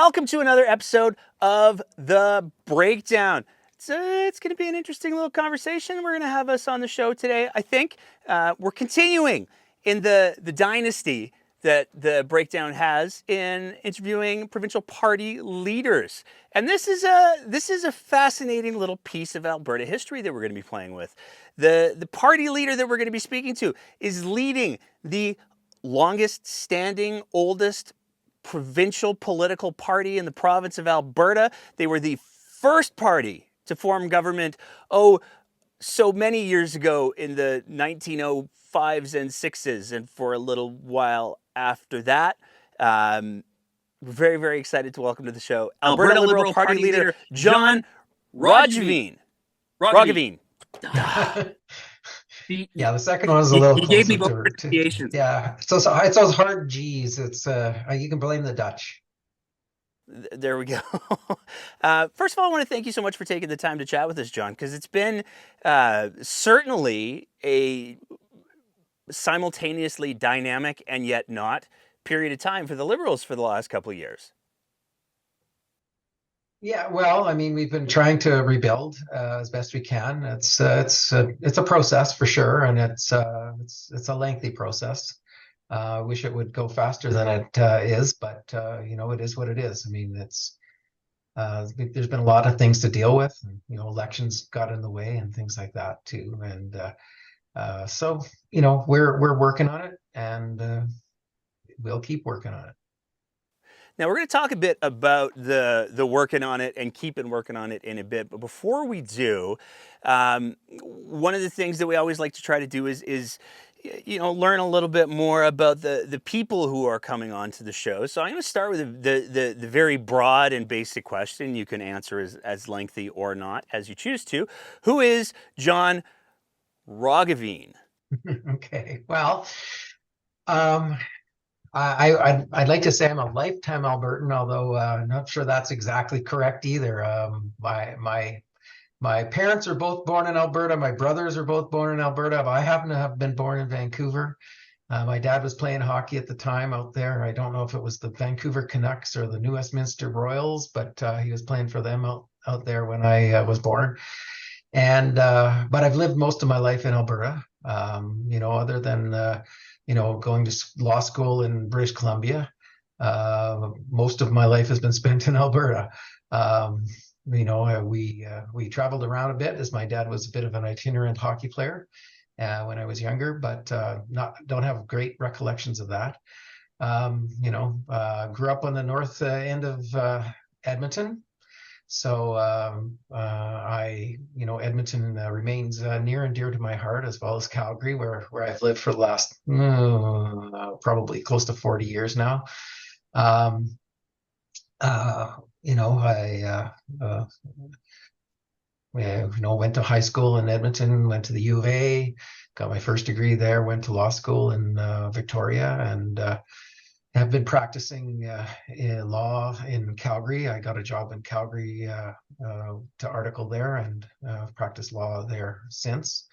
welcome to another episode of The Breakdown. It's going to be an interesting little conversation. We're going to have us on the show today. I think we're continuing in the dynasty that The Breakdown has in interviewing provincial party leaders. And this is a fascinating little piece of Alberta history that we're going to be playing with. The party leader that we're going to be speaking to is leading the longest standing, oldest provincial political party in the province of Alberta. They were the first party to form government, so many years ago in the 1905s and 6s, and for a little while after that. Very, very excited to welcome to the show Alberta Liberal Party leader John Roggeveen. Roggeveen. Yeah, the second one is a little He gave me both pronunciations. yeah, it's those hard G's. It's you can blame the Dutch. There we go. First of all, I want to thank you so much for taking the time to chat with us, John, because it's been certainly a simultaneously dynamic and yet not period of time for the Liberals for the last couple of years. Yeah, well, I mean, we've been trying to rebuild as best we can. It's a process for sure, and it's a lengthy process. I wish it would go faster than it is, but it is what it is. I mean, there's been a lot of things to deal with. Elections got in the way and things like that too, and so we're working on it, and we'll keep working on it. Now, we're going to talk a bit about the working on it and keeping working on it in a bit. But before we do, one of the things that we always like to try to do is learn a little bit more about the people who are coming onto the show. So I'm going to start with the very broad and basic question. You can answer as lengthy or not as you choose to. Who is John Roggeveen? Okay, well, I'd like to say I'm a lifetime Albertan, although I'm not sure that's exactly correct either. My parents are both born in Alberta. My brothers are both born in Alberta. I happen to have been born in Vancouver. My dad was playing hockey at the time out there. I don't know if it was the Vancouver Canucks or the New Westminster Royals, but he was playing for them out there when I was born. And but I've lived most of my life in Alberta. Other than going to law school in British Columbia. Most of my life has been spent in Alberta. We traveled around a bit, as my dad was a bit of an itinerant hockey player when I was younger, but don't have great recollections of that. Grew up on the north end of Edmonton. So Edmonton remains near and dear to my heart, as well as Calgary, where I've lived for the last probably close to 40 years now. Went to high school in Edmonton, went to the U of A, got my first degree there, went to law school in Victoria, and have been practicing in law in Calgary. I got a job in Calgary to article there, and practiced law there since.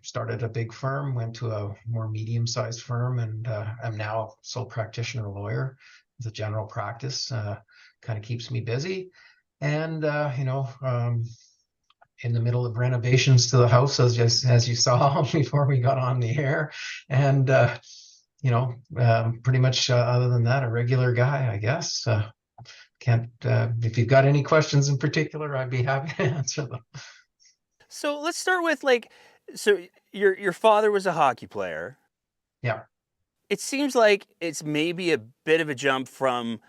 Started a big firm, went to a more medium-sized firm, and I'm now sole practitioner lawyer with a general practice. Kind of keeps me busy, and in the middle of renovations to the house, as you saw before we got on the air, and pretty much other than that, a regular guy, I guess. If you've got any questions in particular, I'd be happy to answer them. So let's start with so your father was a hockey player. Yeah. It seems like it's maybe a bit of a jump from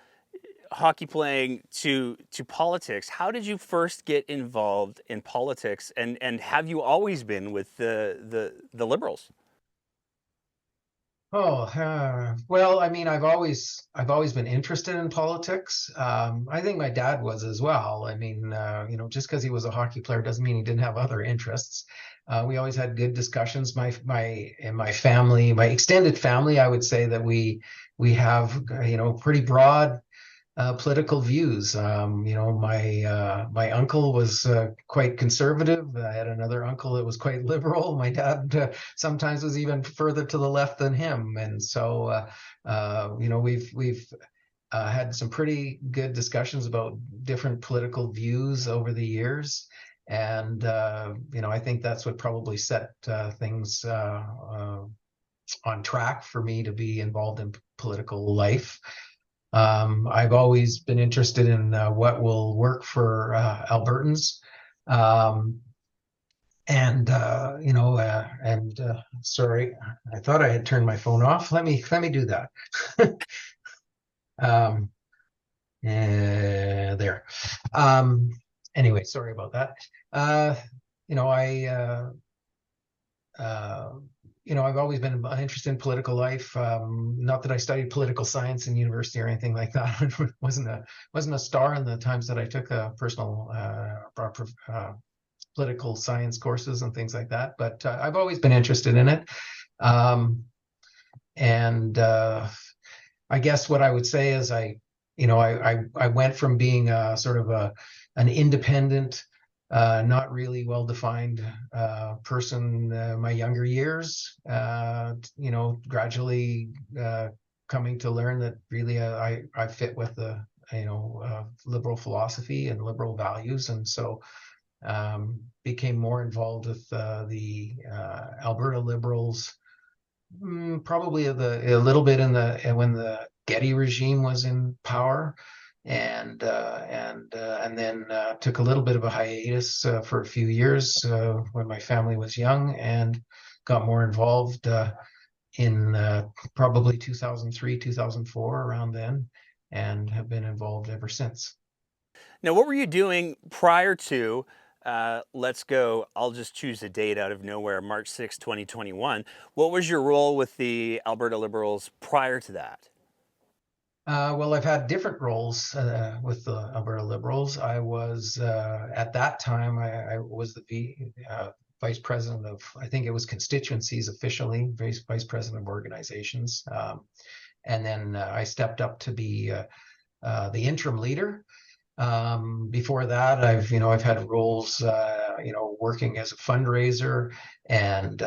hockey playing to politics. How did you first get involved in politics, and have you always been with the Liberals? Well, I mean, I've always been interested in politics. I think my dad was as well. I mean, just because he was a hockey player doesn't mean he didn't have other interests. We always had good discussions. My family, my extended family, I would say that we have pretty broad political views. My uncle was quite conservative. I had another uncle that was quite liberal. My dad sometimes was even further to the left than him. And so, we've had some pretty good discussions about different political views over the years. And, I think that's what probably set things on track for me to be involved in political life. I've always been interested in what will work for Albertans. Um, sorry, I thought I had turned my phone off. Let me do that. um, there. Um, anyway, sorry about that. Uh, you know, I uh, I've always been interested in political life. Not that I studied political science in university or anything like that. wasn't a star in the times that I took personal political science courses and things like that. But I've always been interested in it. Um, and I guess what I would say is I went from being sort of an independent, not really well defined person my younger years. Gradually coming to learn that really I fit with the liberal philosophy and liberal values, and so became more involved with the Alberta Liberals. Probably a little bit in the when the Getty regime was in power, and then took a little bit of a hiatus for a few years when my family was young, and got more involved in probably 2003, 2004, around then, and have been involved ever since. Now, what were you doing prior to, let's go, I'll just choose a date out of nowhere, March 6, 2021. What was your role with the Alberta Liberals prior to that? Well, I've had different roles with the Alberta Liberals. I was at that time I was the vice president of, I think it was constituencies officially, vice president of organizations, and then I stepped up to be the interim leader. Before that, I've had roles, working as a fundraiser and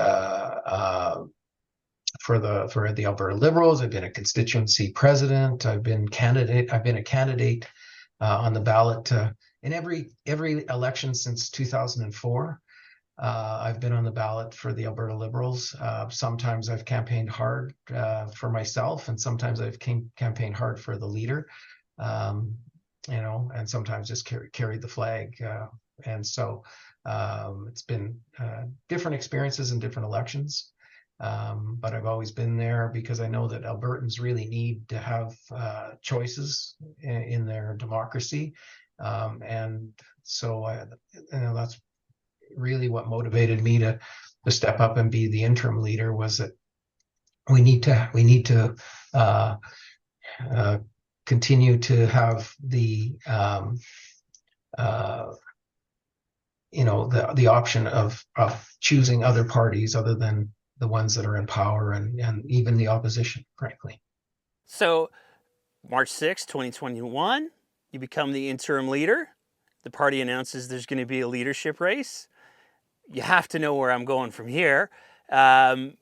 for the Alberta Liberals. I've been a constituency president. I've been a candidate on the ballot in every election since 2004. I've been on the ballot for the Alberta Liberals. Sometimes I've campaigned hard for myself, and sometimes I've campaigned hard for the leader. Um, and sometimes just carried the flag. And so it's been different experiences in different elections. But I've always been there because I know that Albertans really need to have choices in their democracy. And so that's really what motivated me to step up and be the interim leader, was that we need to uh, uh, continue to have the uh, the option of choosing other parties other than the ones that are in power, and even the opposition, frankly. So, March 6, 2021, you become the interim leader. The party announces there's going to be a leadership race. You have to know where I'm going from here. Um,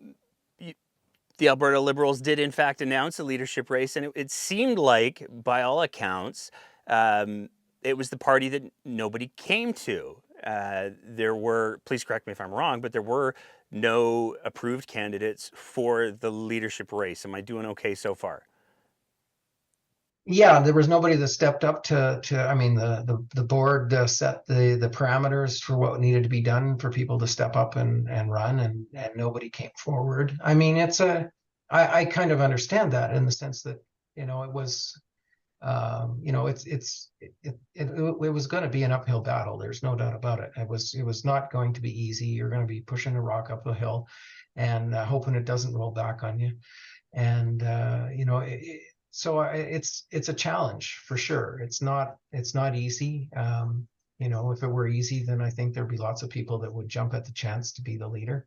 the Alberta Liberals did, in fact, announce a leadership race, and it seemed like, by all accounts, it was the party that nobody came to. There were, please correct me if I'm wrong, but there were no approved candidates for the leadership race. Am I doing okay so far? Yeah, there was nobody that stepped up to. I mean, the board set the parameters for what needed to be done for people to step up and run, and nobody came forward. I mean, I kind of understand that, in the sense that it was it was going to be an uphill battle. There's no doubt about it. It was not going to be easy. You're going to be pushing a rock up a hill, and hoping it doesn't roll back on you. And so it's a challenge for sure. It's not easy. If it were easy, then I think there'd be lots of people that would jump at the chance to be the leader.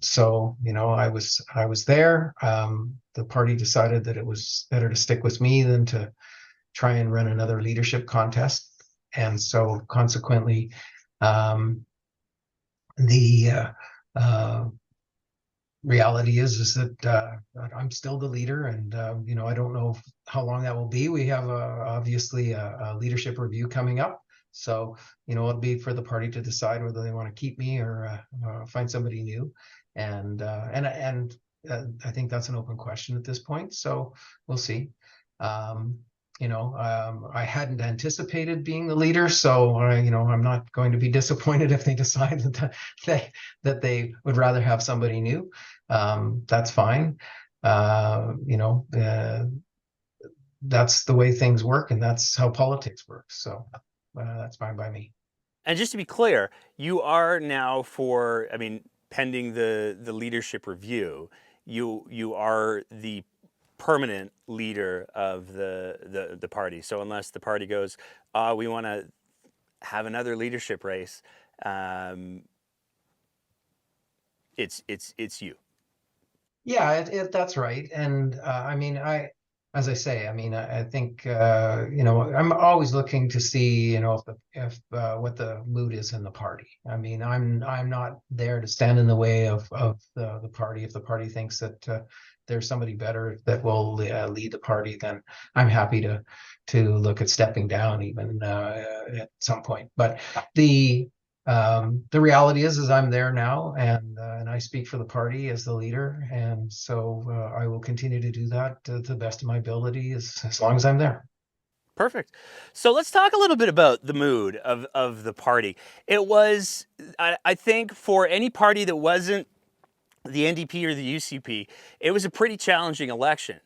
So I was there. The party decided that it was better to stick with me than to try and run another leadership contest, and so consequently, the reality is that I'm still the leader, and I don't know how long that will be. We have obviously a leadership review coming up, so it'll be for the party to decide whether they want to keep me or find somebody new, and I think that's an open question at this point. So we'll see. Um, I hadn't anticipated being the leader, so I'm not going to be disappointed if they decide that they would rather have somebody new. That's fine. Uh, you know, uh, that's the way things work, and that's how politics works. So that's fine by me. And just to be clear, you are now for, I mean, pending the leadership review, you are the permanent leader of the party. So unless the party goes, we want to have another leadership race, um, it's you. Yeah, that's right. And I mean, as I say, I mean, I think I'm always looking to see, if what the mood is in the party. I mean, I'm not there to stand in the way of the party. If the party thinks that there's somebody better that will lead the party, then I'm happy to look at stepping down even at some point. But the the reality is I'm there now, and I speak for the party as the leader, and so I will continue to do that to the best of my ability as long as I'm there. Perfect. So let's talk a little bit about the mood of the party. It was, I think, for any party that wasn't the NDP or the UCP, it was a pretty challenging election.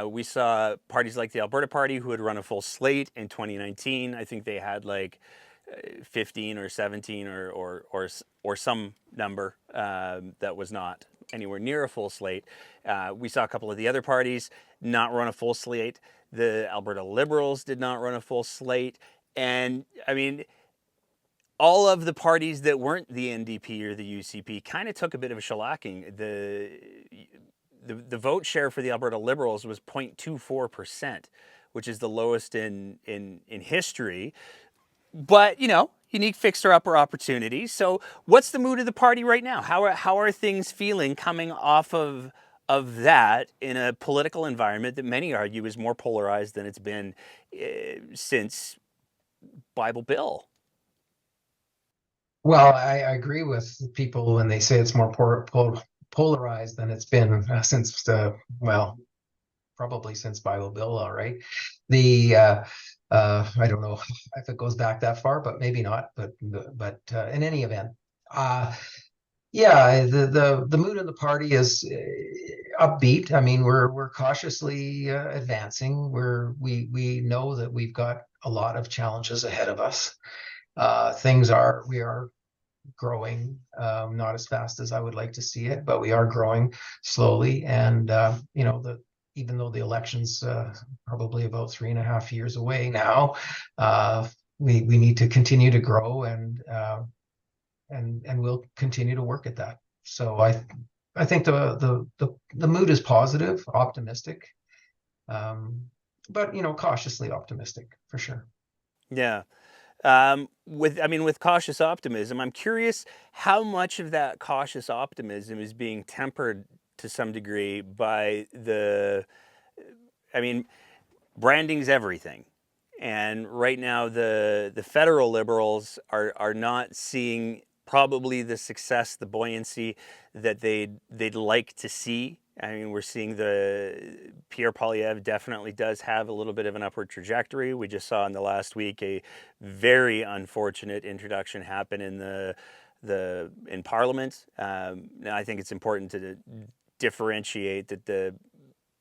We saw parties like the Alberta Party, who had run a full slate in 2019. I think they had like 15 or 17 or some number that was not anywhere near a full slate. We saw a couple of the other parties not run a full slate. The Alberta Liberals did not run a full slate. And I mean, all of the parties that weren't the NDP or the UCP kind of took a bit of a shellacking. The vote share for the Alberta Liberals was 0.24%, which is the lowest in history. But unique fixer upper opportunities. So, what's the mood of the party right now? How are things feeling coming off of that in a political environment that many argue is more polarized than it's been since Bible Bill? Well, I agree with people when they say it's more polarized than it's been since well, probably since Bible Bill, all right. The I don't know if it goes back that far, but maybe not. But in any event, uh, yeah, the mood of the party is upbeat. I mean, we're cautiously advancing. We know that we've got a lot of challenges ahead of us. We are growing, not as fast as I would like to see it, but we are growing slowly. And even though the election's probably about 3.5 years away now, we need to continue to grow, and we'll continue to work at that. So I think the mood is positive, optimistic, um, but cautiously optimistic for sure. Yeah. With cautious optimism, I'm curious how much of that cautious optimism is being tempered to some degree by I mean, branding's everything. And right now, the federal liberals are not seeing probably the success, the buoyancy that they'd like to see. I mean, we're seeing the Pierre Poilievre definitely does have a little bit of an upward trajectory. We just saw in the last week a very unfortunate introduction happen in Parliament. Now, I think it's important to differentiate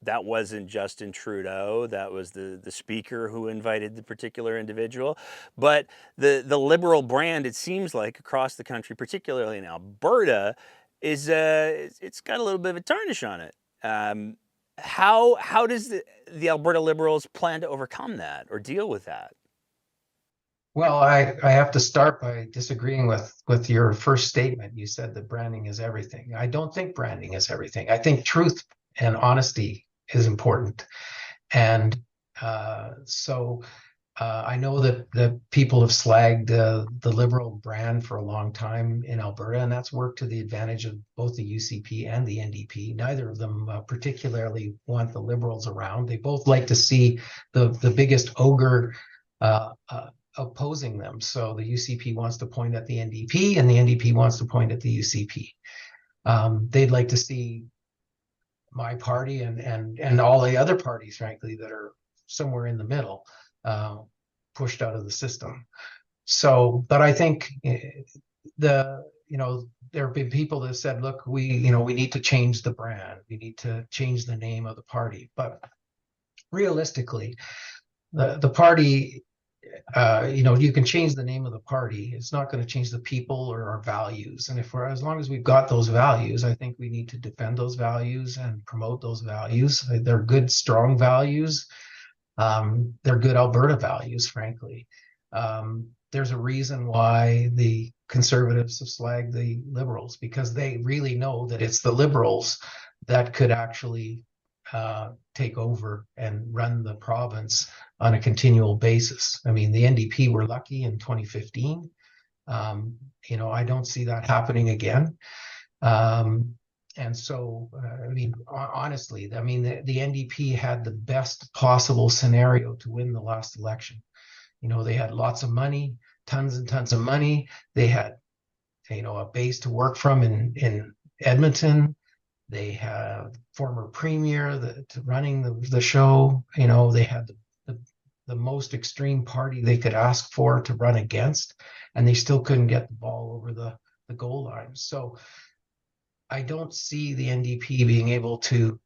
that wasn't Justin Trudeau. That was the speaker who invited the particular individual. But the liberal brand, it seems like across the country, particularly in Alberta, is it's got a little bit of a tarnish on it. How does the Alberta Liberals plan to overcome that or deal with that? Well, I have to start by disagreeing with your first statement. You said that branding is everything. I don't think branding is everything. I think truth and honesty is important. And so I know that people have slagged the Liberal brand for a long time in Alberta, and that's worked to the advantage of both the UCP and the NDP. Neither of them particularly want the Liberals around. They both like to see the biggest ogre opposing them. So the UCP wants to point at the NDP, and the NDP wants to point at the UCP. They'd like to see my party and all the other parties, frankly, that are somewhere in the middle, uh, pushed out of the system. So, but I think there have been people that said, look, we need to change the brand, we need to change the name of the party. But realistically, the party, you can change the name of the party. It's not going to change the people or our values. And if we're, as long as we've got those values, I think we need to defend those values and promote those values. They're good, strong values. They're good Alberta values, frankly. There's a reason why the Conservatives have slagged the Liberals, because they really know that it's the Liberals that could actually take over and run the province on a continual basis. I mean, the NDP were lucky in 2015. I don't see that happening again. And so, I mean, honestly, I mean, the NDP had the best possible scenario to win the last election. They had lots of money, tons and tons of money. They had, a base to work from in Edmonton. They had former premier running the show. They had the most extreme party they could ask for to run against, and they still couldn't get the ball over the goal line. So I don't see the NDP being able to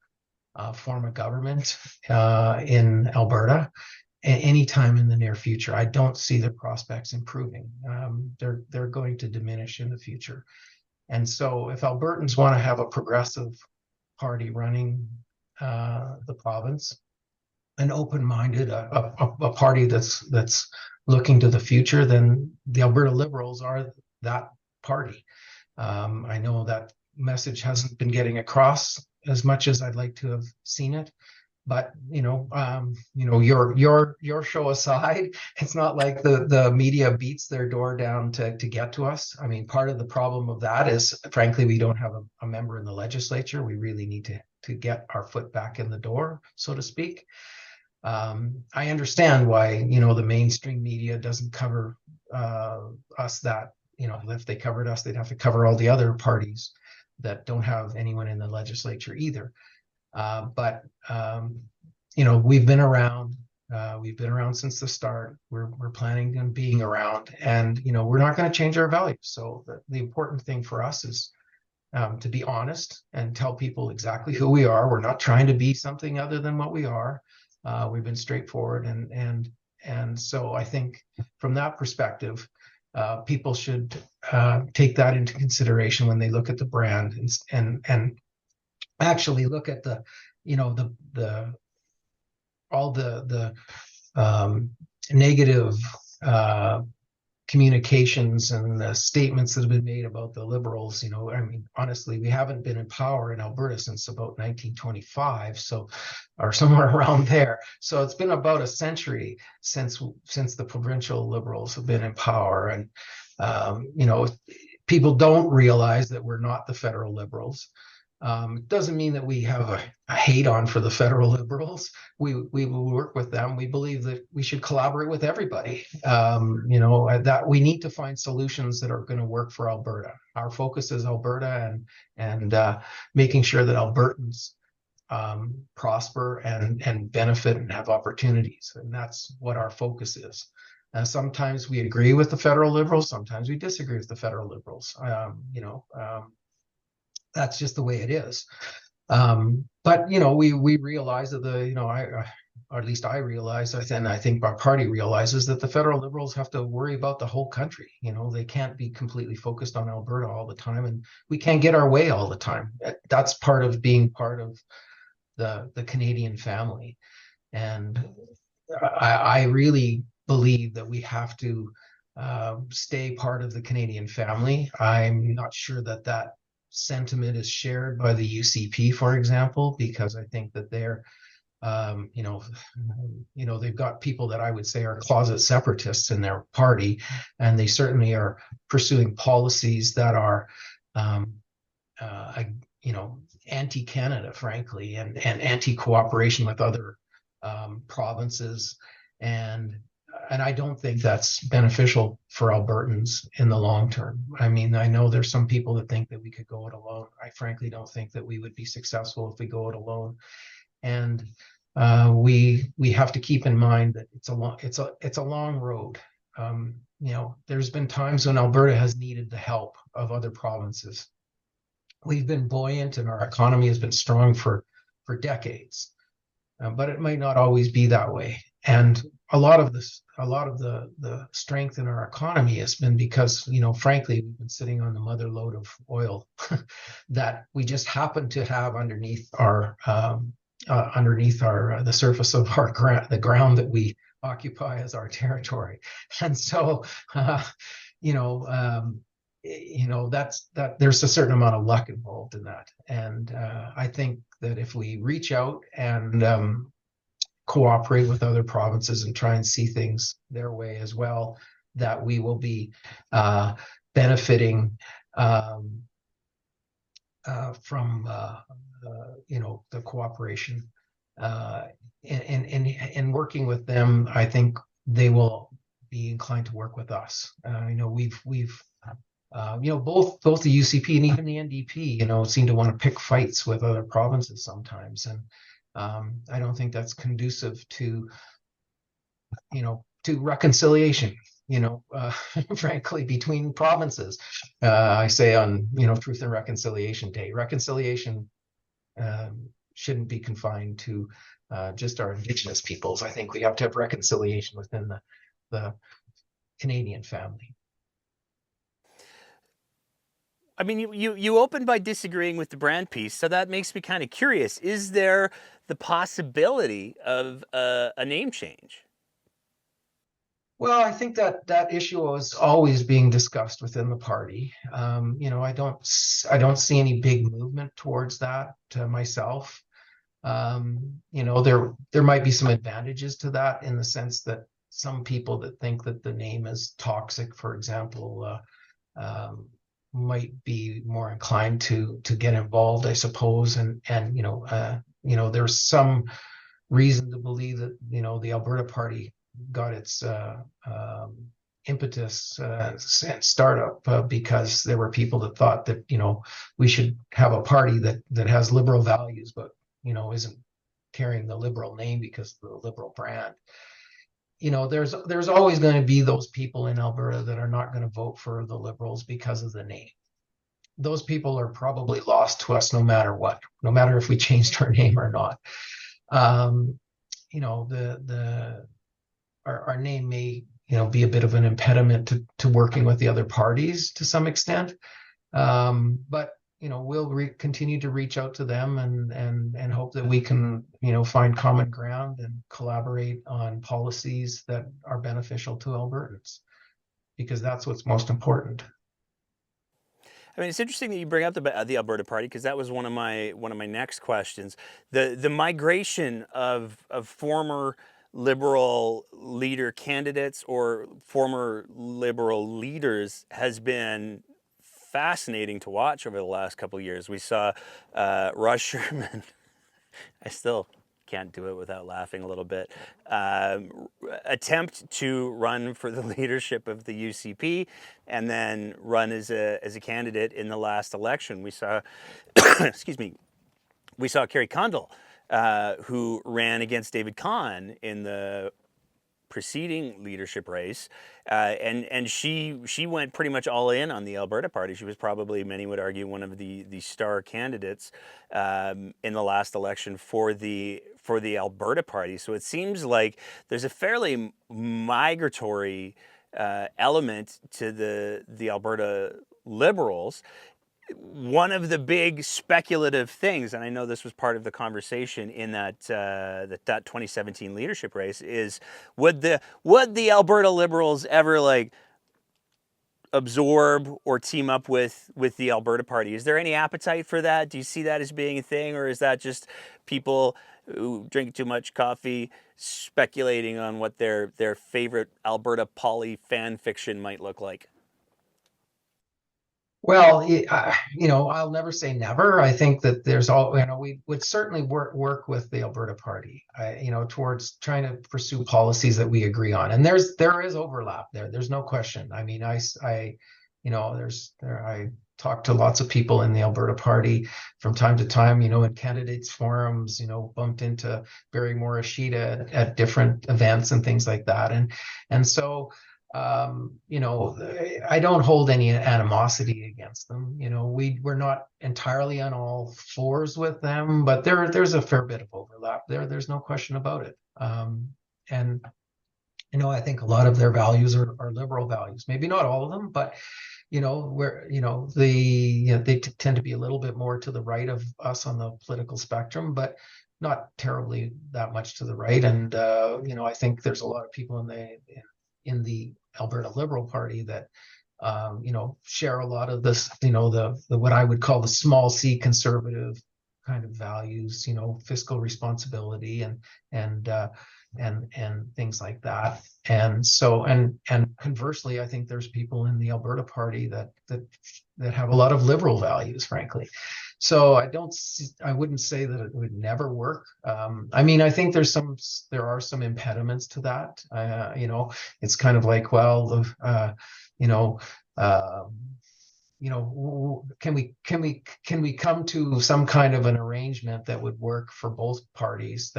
form a government in Alberta anytime in the near future. I don't see the prospects improving. They're going to diminish in the future. And so if Albertans want to have a progressive party running the province, an open-minded, a party that's looking to the future, then the Alberta Liberals are that party. I know that message hasn't been getting across as much as I'd like to have seen it. But your show aside, it's not like the media beats their door down to get to us. I mean, part of the problem of that is, frankly, we don't have a member in the legislature. We really need to get our foot back in the door, so to speak. I understand why the mainstream media doesn't cover us. That if they covered us, they'd have to cover all the other parties that don't have anyone in the legislature either. But we've been around. We've been around since the start. We're planning on being around, and we're not going to change our values. So the important thing for us is to be honest and tell people exactly who we are. We're not trying to be something other than what we are. We've been straightforward, and so I think from that perspective, people should take that into consideration when they look at the brand and actually look at the all the negative communications and the statements that have been made about the Liberals. I mean, honestly, we haven't been in power in Alberta since about 1925, so, or somewhere around there. So it's been about a century since the provincial Liberals have been in power, and people don't realize that we're not the federal Liberals. It doesn't mean that we have a hate on for the federal Liberals. We will work with them. We believe that we should collaborate with everybody. That we need to find solutions that are going to work for Alberta. Our focus is Alberta and making sure that Albertans prosper and benefit and have opportunities. And that's what our focus is. Sometimes we agree with the federal Liberals. Sometimes we disagree with the federal Liberals. That's just the way it is. But we realize that or at least I realize, and I think our party realizes, that the federal Liberals have to worry about the whole country. They can't be completely focused on Alberta all the time, and we can't get our way all the time. That's part of being part of the Canadian family. And I really believe that we have to stay part of the Canadian family. I'm not sure that sentiment is shared by the UCP, for example, because I think that they're You know, they've got people that I would say are closet separatists in their party, and they certainly are pursuing policies that are, um, uh, you know, anti-Canada, frankly, and anti-cooperation with other provinces, and I don't think that's beneficial for Albertans in the long term. I mean, I know there's some people that think that we could go it alone. I frankly don't think that we would be successful if we go it alone. And we have to keep in mind that it's a long road. There's been times when Alberta has needed the help of other provinces. We've been buoyant and our economy has been strong for decades, but it might not always be that way. And a lot of the strength in our economy has been because, frankly, we've been sitting on the mother lode of oil that we just happen to have underneath our the surface of the ground that we occupy as our territory. And so, you know, um, that's that there's a certain amount of luck involved in that. And I think that if we reach out and cooperate with other provinces and try and see things their way as well, that we will be benefiting um, from the cooperation and working with them. I think they will be inclined to work with us. We've both the UCP and even the NDP, seem to want to pick fights with other provinces sometimes, and I don't think that's conducive to reconciliation. Frankly, between provinces. I say on Truth and Reconciliation Day, reconciliation shouldn't be confined to just our Indigenous peoples. I think we have to have reconciliation within the Canadian family. I mean, you opened by disagreeing with the brand piece, so that makes me kind of curious. Is there the possibility of a name change? Well, I think that issue is always being discussed within the party. I don't see any big movement towards that myself. There might be some advantages to that in the sense that some people that think that the name is toxic, for example, might be more inclined to get involved, I suppose. And there's some reason to believe that the Alberta Party got its impetus and startup because there were people that thought that we should have a party that has liberal values, but isn't carrying the liberal name because of the liberal brand. There's always going to be those people in Alberta that are not going to vote for the Liberals because of the name. Those people are probably lost to us no matter what, no matter if we changed our name or not. Um, the our name may be a bit of an impediment to working with the other parties to some extent, but we'll continue to reach out to them and hope that we can find common ground and collaborate on policies that are beneficial to Albertans, because that's what's most important. I mean, it's interesting that you bring up the Alberta Party, because that was one of my next questions. The migration of former Liberal leader candidates or former Liberal leaders has been fascinating to watch over the last couple of years. We saw Russ Sherman. I still can't do it without laughing a little bit. Attempt to run for the leadership of the UCP, and then run as a candidate in the last election. We saw, excuse me, we saw Kerry Condell, who ran against David Kahn in the preceding leadership race, and she went pretty much all in on the Alberta Party. She was probably, many would argue, one of the star candidates in the last election for the Alberta Party. So it seems like there's a fairly migratory element to the Alberta Liberals. One of the big speculative things, and I know this was part of the conversation in that 2017 leadership race, is would the Alberta Liberals ever absorb or team up with the Alberta Party. Is there any appetite for that? Do you see that as being a thing, or is that just people who drink too much coffee speculating on what their favorite Alberta Poly fan fiction might look like? Well, I'll never say never. I think that there's all, we would certainly work with the Alberta Party, towards trying to pursue policies that we agree on. And there is overlap there. There's no question. I mean, I talk to lots of people in the Alberta Party from time to time, in candidates forums, bumped into Barry Morishita at different events and things like that. And so, I don't hold any animosity against them. We're not entirely on all fours with them, but there's a fair bit of overlap there. There's no question about it. And I think a lot of their values are liberal values. Maybe not all of them, but where they tend to be a little bit more to the right of us on the political spectrum, but not terribly that much to the right. And I think there's a lot of people in the Alberta Liberal Party that share a lot of this, the what I would call the small c conservative kind of values, fiscal responsibility and things like that. And so and conversely, I think there's people in the Alberta Party that have a lot of liberal values, frankly. So I wouldn't say that it would never work. I mean, I think there are some impediments to that. It's kind of like, well, can we come to some kind of an arrangement that would work for both parties?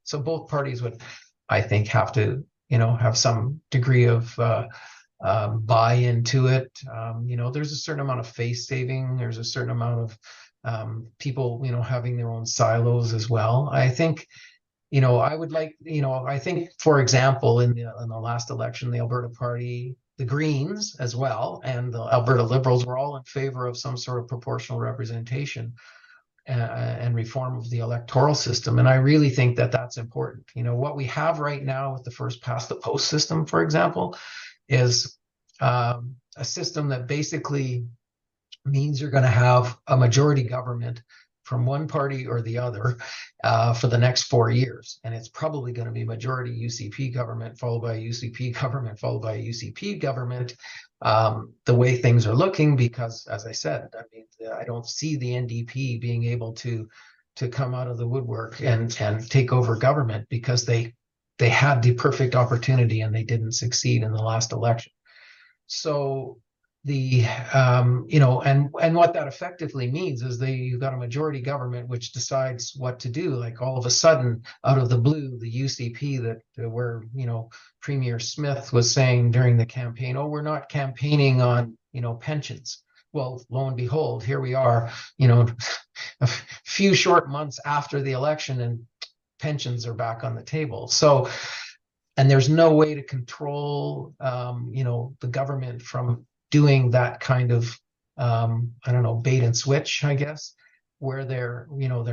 So both parties would, I think, have to, have some degree of buy into it. There's a certain amount of face saving. There's a certain amount of people, having their own silos as well. I think, I would like, I think, for example, in the last election, the Alberta Party, the Greens as well, and the Alberta Liberals were all in favor of some sort of proportional representation and reform of the electoral system. And I really think that that's important. What we have right now with the first past the post system, for example, is a system that basically means you're going to have a majority government from one party or the other for the next 4 years. And it's probably going to be majority UCP government, followed by a UCP government, followed by a UCP government, the way things are looking, because, as I said, I mean, I don't see the NDP being able to come out of the woodwork and take over government, because they had the perfect opportunity and they didn't succeed in the last election. So and what that effectively means is you've got a majority government which decides what to do. Like, all of a sudden, out of the blue, the UCP where Premier Smith was saying during the campaign, oh, we're not campaigning on pensions. Well, lo and behold, here we are, a few short months after the election, and pensions are back on the table. So, and there's no way to control the government from doing that kind of bait and switch, I guess, where they're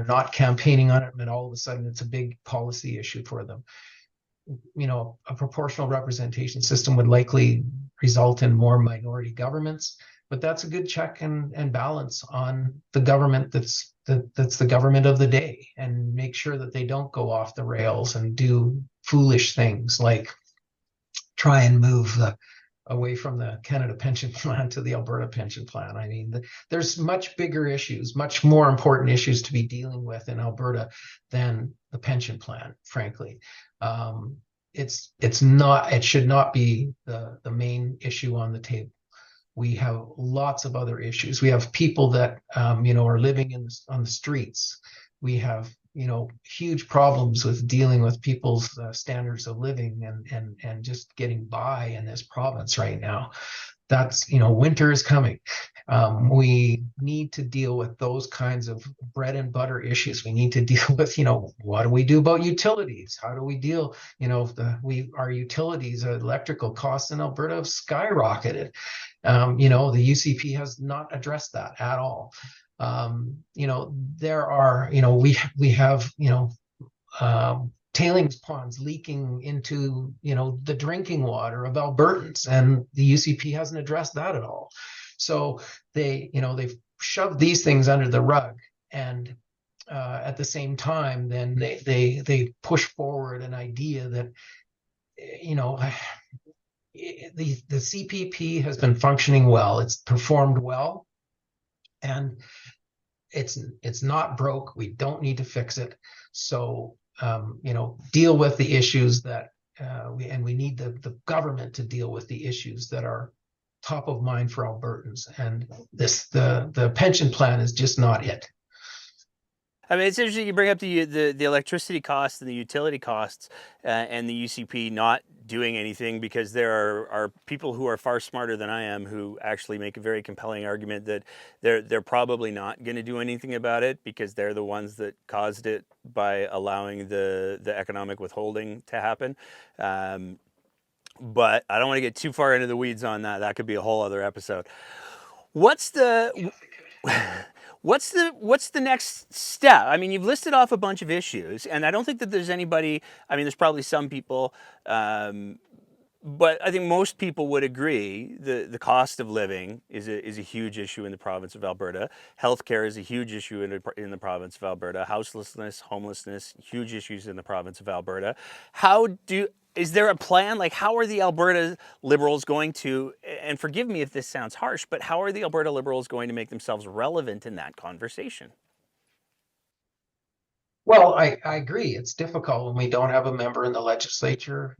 not campaigning on it, and all of a sudden it's a big policy issue for them. A proportional representation system would likely result in more minority governments, but that's a good check and balance on the government that's the government of the day, and make sure that they don't go off the rails and do foolish things like try and move away from the Canada Pension Plan to the Alberta Pension Plan. I mean, there's much bigger issues, much more important issues to be dealing with in Alberta than the pension plan, frankly. It should not be the main issue on the table. We have lots of other issues. We have people that are living on the streets. We have huge problems with dealing with people's standards of living and just getting by in this province right now. That's, winter is coming. We need to deal with those kinds of bread and butter issues. We need to deal with, what do we do about utilities? How do we deal, our utilities, electrical costs in Alberta have skyrocketed. The UCP has not addressed that at all. There are, we have, tailings ponds leaking into, the drinking water of Albertans, and the UCP hasn't addressed that at all. So they've shoved these things under the rug, and at the same time, then they push forward an idea that, the CPP has been functioning well. It's performed well, and it's not broke. We don't need to fix it. So deal with the issues that we need the government to deal with the issues that are top of mind for Albertans. And the pension plan is just not it. I mean, it's interesting you bring up the electricity costs and the utility costs, and the UCP not doing anything, because there are people who are far smarter than I am who actually make a very compelling argument that they're probably not going to do anything about it, because they're the ones that caused it by allowing the economic withholding to happen. But I don't want to get too far into the weeds on that. That could be a whole other episode. What's the What's the next step? I mean, you've listed off a bunch of issues, and I don't think that there's anybody. I mean, there's probably some people, but I think most people would agree the cost of living is a huge issue in the province of Alberta. Healthcare is a huge issue in the province of Alberta. Houselessness, homelessness, huge issues in the province of Alberta. Is there a plan? Like, how are the Alberta Liberals going to, and forgive me if this sounds harsh, but how are the Alberta Liberals going to make themselves relevant in that conversation? Well, I agree. It's difficult when we don't have a member in the legislature.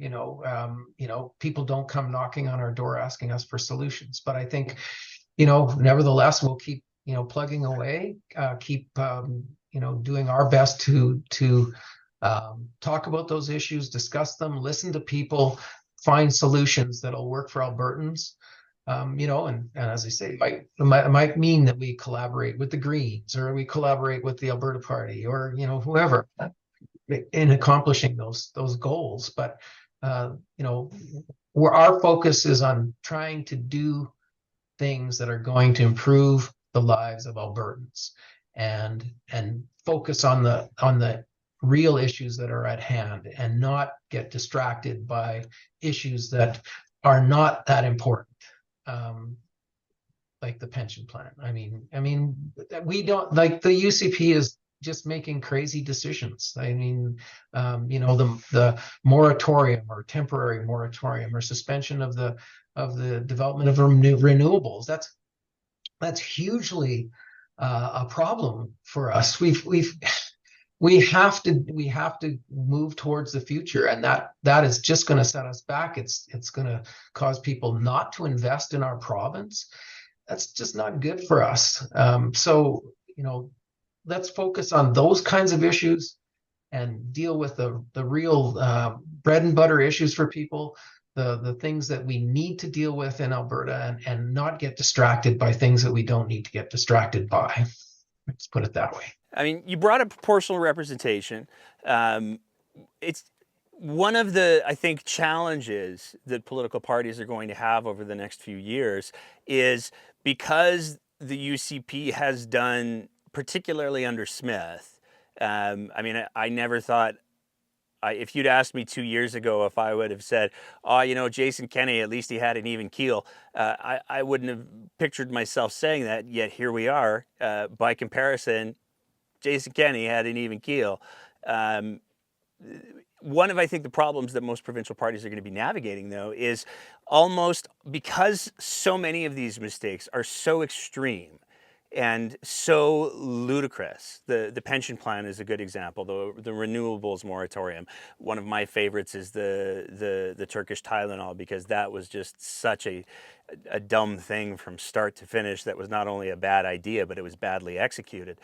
People don't come knocking on our door asking us for solutions. But I think, nevertheless, we'll keep, plugging away, keep, doing our best to talk about those issues, discuss them, listen to people, find solutions that'll work for Albertans. And as I say, it might mean that we collaborate with the Greens, or we collaborate with the Alberta Party, or whoever, in accomplishing those goals. But where our focus is on trying to do things that are going to improve the lives of Albertans, and focus on the real issues that are at hand, and not get distracted by issues that are not that important. Like the pension plan. I mean, we don't, like, the UCP is just making crazy decisions. I mean, the moratorium, or temporary moratorium, or suspension of the development of renewables. That's hugely a problem for us. We have to move towards the future, and that is just going to set us back. It's going to cause people not to invest in our province. That's just not good for us. So let's focus on those kinds of issues, and deal with the real bread and butter issues for people, the things that we need to deal with in Alberta, and not get distracted by things that we don't need to get distracted by. Let's put it that way. I mean, you brought up proportional representation. It's one of the, I think, challenges that political parties are going to have over the next few years, is because the UCP has done, particularly under Smith. I mean, I never thought, if you'd asked me 2 years ago if I would have said, oh, Jason Kenney, at least he had an even keel, I wouldn't have pictured myself saying that, yet here we are. By comparison, Jason Kenney had an even keel. One of, I think, the problems that most provincial parties are going to be navigating, though, is almost because so many of these mistakes are so extreme and so ludicrous. The pension plan is a good example. The renewables moratorium. One of my favorites is the Turkish Tylenol, because that was just such a dumb thing from start to finish. That was not only a bad idea, but it was badly executed.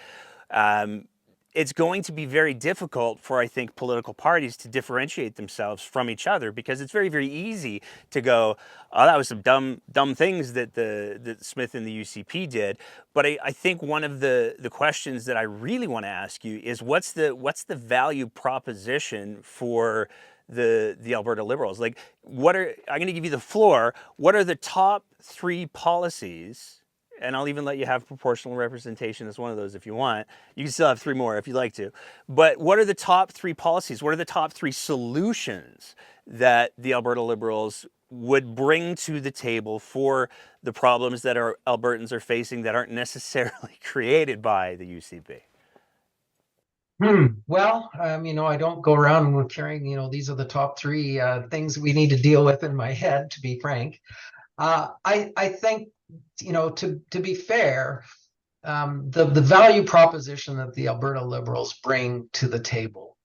It's going to be very difficult for, I think, political parties to differentiate themselves from each other, because it's very, very easy to go, oh, that was some dumb things that Smith and the UCP did. But I think one of the questions that I really want to ask you is, what's the value proposition for the Alberta Liberals? Like, I'm going to give you the floor. What are the top 3 policies and I'll even let you have proportional representation as one of those if you want. You can still have three more if you'd like to. But what are the top three policies? What are the top three solutions that the Alberta Liberals would bring to the table for the problems that our Albertans are facing that aren't necessarily created by the UCP? Well, I don't go around carrying, these are the top three things we need to deal with in my head, to be frank. I think, to be fair, the value proposition that the Alberta Liberals bring to the table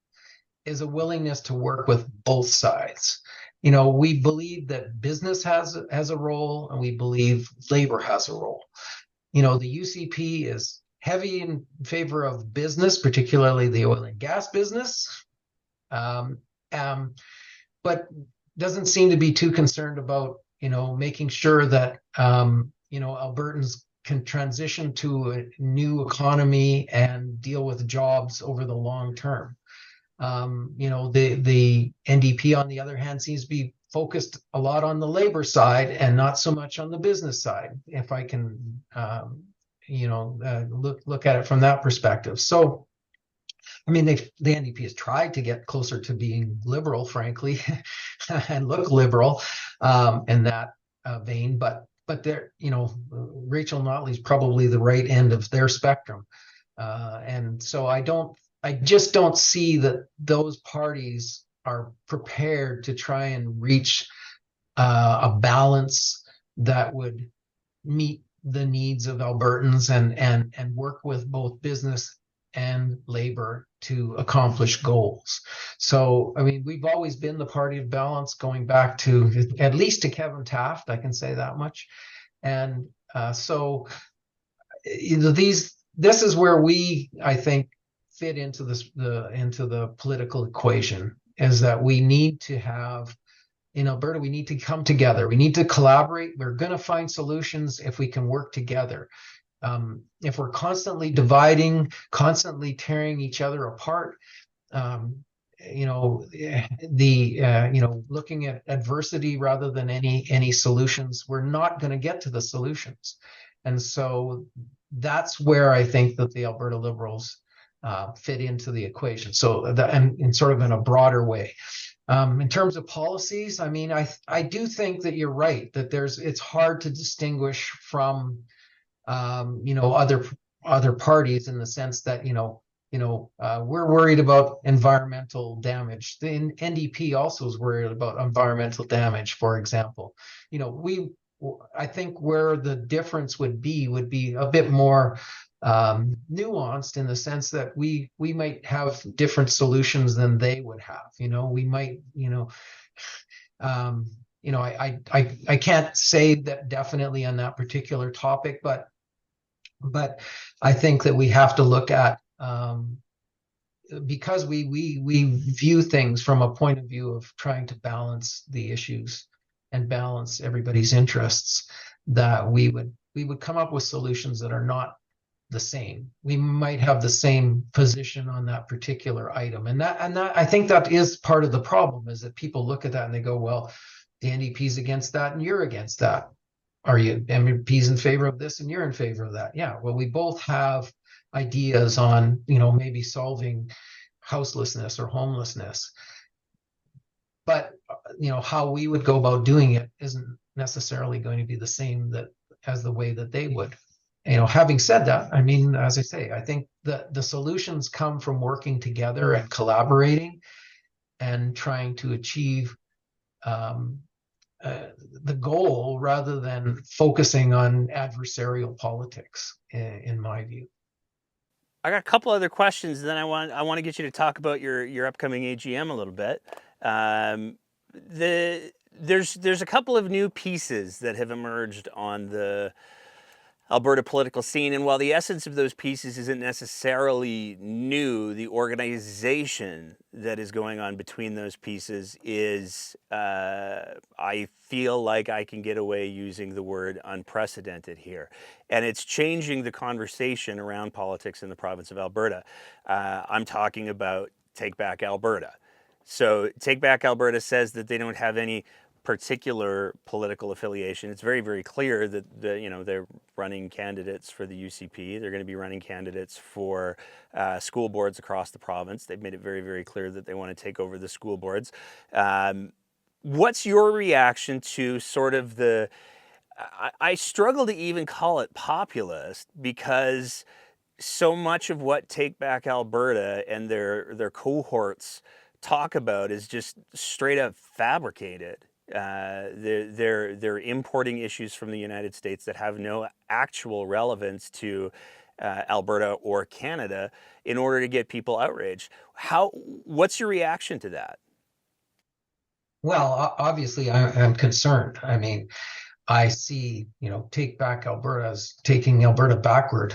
is a willingness to work with both sides. We believe that business has a role, and we believe labor has a role. The UCP is heavy in favor of business, particularly the oil and gas business, um, um, but doesn't seem to be too concerned about, making sure that, Albertans can transition to a new economy and deal with jobs over the long term. The NDP, on the other hand, seems to be focused a lot on the labor side and not so much on the business side, if I can, look at it from that perspective. So, the NDP has tried to get closer to being liberal, frankly, and look liberal in that vein. But they're, Rachel Notley's probably the right end of their spectrum, and so I just don't see that those parties are prepared to try and reach a balance that would meet the needs of Albertans and work with both business and labor to accomplish goals. So, we've always been the party of balance, going back to at least to Kevin Taft, I can say that much. And so, this is where we, I think, fit into the political equation, is that we need to have, in Alberta, we need to come together. We need to collaborate. We're going to find solutions if we can work together. If we're constantly dividing, constantly tearing each other apart, looking at adversity rather than any solutions, we're not going to get to the solutions. And so that's where I think that the Alberta Liberals fit into the equation. So that, and in sort of in a broader way. In terms of policies, I do think that you're right, that it's hard to distinguish from other parties, in the sense that we're worried about environmental damage. The NDP also is worried about environmental damage, for example. I think where the difference would be a bit more nuanced, in the sense that we might have different solutions than they would have. We might, I can't say that definitely on that particular topic, but I think that we have to look at, because we view things from a point of view of trying to balance the issues and balance everybody's interests, that we would come up with solutions that are not the same. We might have the same position on that particular item, and that I think that is part of the problem, is that people look at that and they go, well, the NDP's against that and you're against that. Are you MPs in favor of this and you're in favor of that? Yeah, well, we both have ideas on, maybe solving houselessness or homelessness, but how we would go about doing it isn't necessarily going to be the same as the way that they would. Having said that, as I say, I think the solutions come from working together and collaborating and trying to achieve the goal, rather than focusing on adversarial politics, in my view. I got a couple other questions. Then I want to get you to talk about your upcoming AGM a little bit. There's a couple of new pieces that have emerged on the Alberta political scene, and while the essence of those pieces isn't necessarily new, the organization that is going on between those pieces is, I feel like I can get away using the word unprecedented here. And it's changing the conversation around politics in the province of Alberta. I'm talking about Take Back Alberta. So Take Back Alberta says that they don't have any particular political affiliation. It's very, very clear that they're running candidates for the UCP. They're going to be running candidates for school boards across the province. They've made it very, very clear that they want to take over the school boards. What's your reaction to sort of I struggle to even call it populist, because so much of what Take Back Alberta and their cohorts talk about is just straight up fabricated. They're importing issues from the United States that have no actual relevance to Alberta or Canada in order to get people outraged. What's your reaction to that? Well, obviously, I'm concerned. I mean, I see, Take Back Alberta as taking Alberta backward.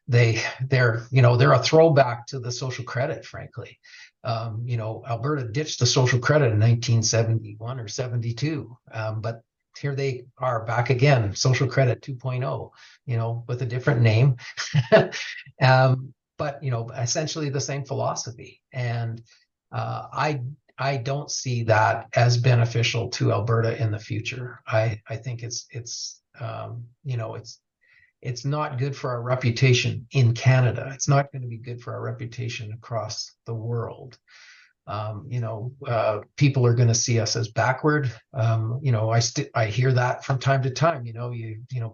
They're a throwback to the social credit, frankly. Alberta ditched the social credit in 1971 or 72, but here they are back again, social credit 2.0, with a different name, but essentially the same philosophy. And I don't see that as beneficial to Alberta in the future. I think it's not good for our reputation in Canada. It's not going to be good for our reputation across the world. People are going to see us as backward. I hear that from time to time.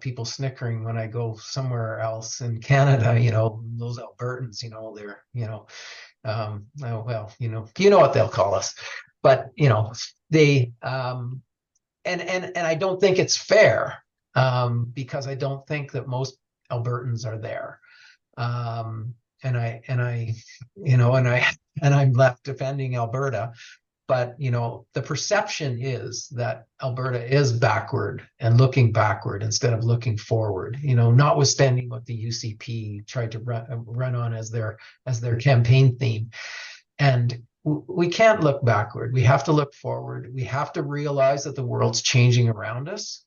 People snickering when I go somewhere else in Canada. Those Albertans. They're oh, well, what they'll call us, but they and I don't think it's fair, because I don't think that most Albertans are there. And I, and I'm left defending Alberta, but the perception is that Alberta is backward and looking backward instead of looking forward. Notwithstanding what the UCP tried to run on as their campaign theme. And we can't look backward. We have to look forward. We have to realize that the world's changing around us.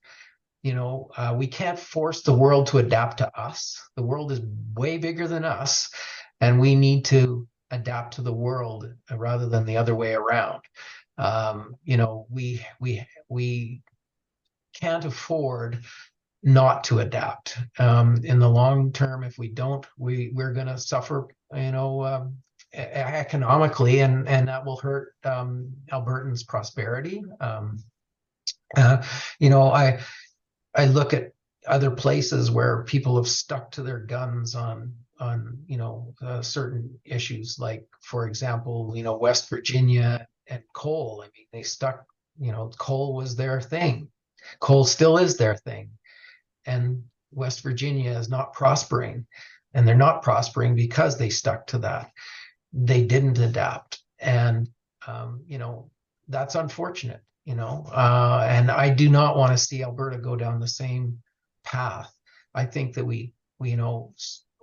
We can't force the world to adapt to us. The world is way bigger than us, and we need to adapt to the world rather than the other way around. We can't afford not to adapt. In the long term, if we don't, we're going to suffer. Economically, and that will hurt Albertans' prosperity. I look at other places where people have stuck to their guns on certain issues, like, for example, West Virginia and coal. I mean, they stuck. Coal was their thing. Coal still is their thing, and West Virginia is not prospering, and they're not prospering because they stuck to that. They didn't adapt, and that's unfortunate. And I do not want to see Alberta go down the same path. I think that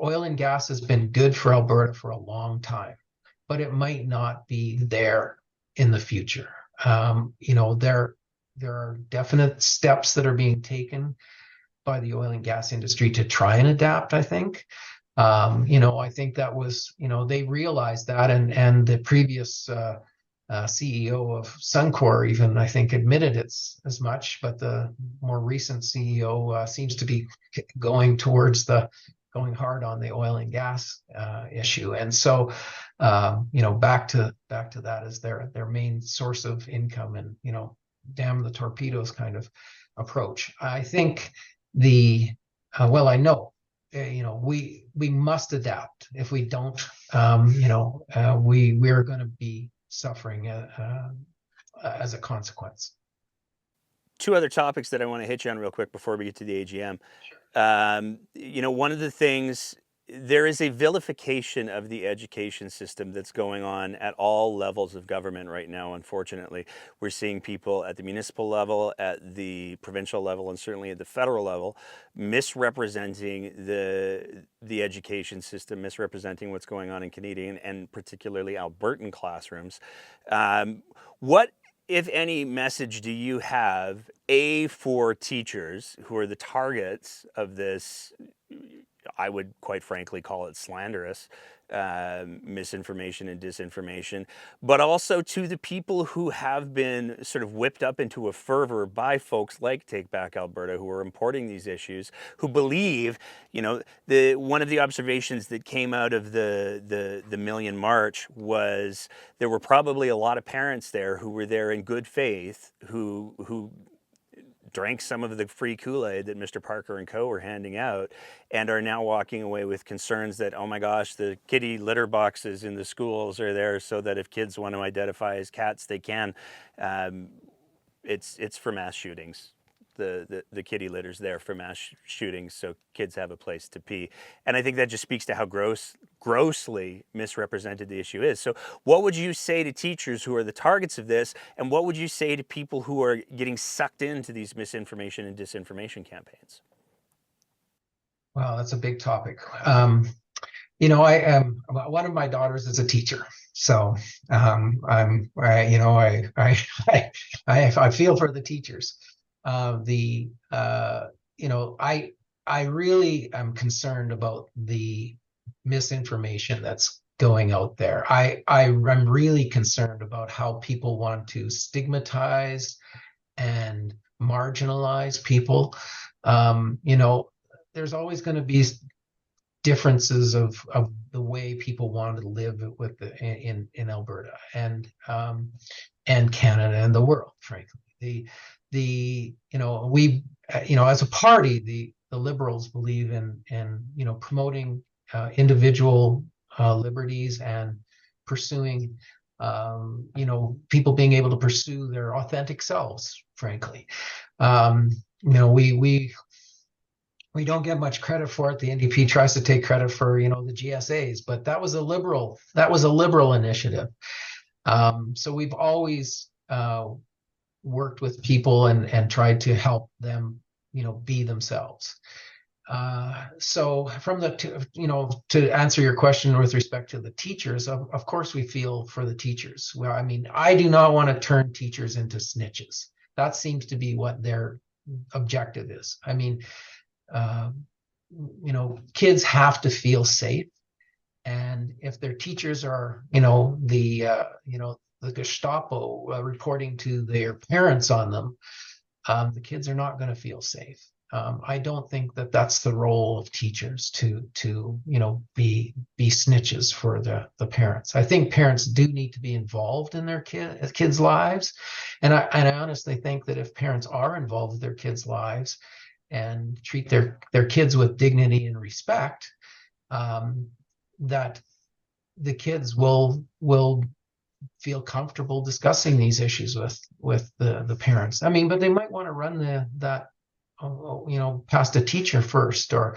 oil and gas has been good for Alberta for a long time, but it might not be there in the future. There are definite steps that are being taken by the oil and gas industry to try and adapt, I think. I think that was, they realized that, and the previous CEO of Suncor even, I think, admitted it's as much, but the more recent CEO seems to be going going hard on the oil and gas issue. And so, back to that as their main source of income, and, damn the torpedoes kind of approach. I think I know, we must adapt. If we don't, we're going to be suffering as a consequence. Two other topics that I want to hit you on real quick before we get to the AGM. One of the things, there is a vilification of the education system that's going on at all levels of government right now, unfortunately. We're seeing people at the municipal level, at the provincial level, and certainly at the federal level misrepresenting the education system, misrepresenting what's going on in Canadian and particularly Albertan classrooms. What, if any, message do you have, for teachers who are the targets of this I would quite frankly call it slanderous, misinformation and disinformation, but also to the people who have been sort of whipped up into a fervor by folks like Take Back Alberta, who are importing these issues, who believe, the one of the observations that came out of the Million March was there were probably a lot of parents there who were there in good faith, who drank some of the free Kool-Aid that Mr. Parker and co. were handing out, and are now walking away with concerns that, oh my gosh, the kitty litter boxes in the schools are there so that if kids want to identify as cats, they can. It's for mass shootings. The kitty litter's there for mass shootings, so kids have a place to pee. And I think that just speaks to how grossly misrepresented the issue is. So what would you say to teachers who are the targets of this, and what would you say to people who are getting sucked into these misinformation and disinformation campaigns? Well, that's a big topic. I am one of my daughters is a teacher, so I feel for the teachers. I really am concerned about the misinformation that's going out there. I'm really concerned about how people want to stigmatize and marginalize people. There's always going to be differences of the way people want to live in Alberta and Canada and the world, frankly. We as a party, the Liberals believe in promoting individual liberties and pursuing people being able to pursue their authentic selves, frankly. We don't get much credit for it. The NDP tries to take credit for the GSAs, but that was a liberal initiative. So we've always worked with people and tried to help them be themselves. So to answer your question with respect to the teachers, of course we feel for the teachers. Well, I mean, I do not want to turn teachers into snitches. That seems to be what their objective is. I mean, kids have to feel safe, and if their teachers are, the Gestapo reporting to their parents on them, the kids are not going to feel safe. I don't think that that's the role of teachers to be snitches for the parents. I think parents do need to be involved in their kids' lives, and I honestly think that if parents are involved with their kids' lives and treat their kids with dignity and respect, that the kids will feel comfortable discussing these issues with the parents. I mean, but they might want to run that past a teacher first, or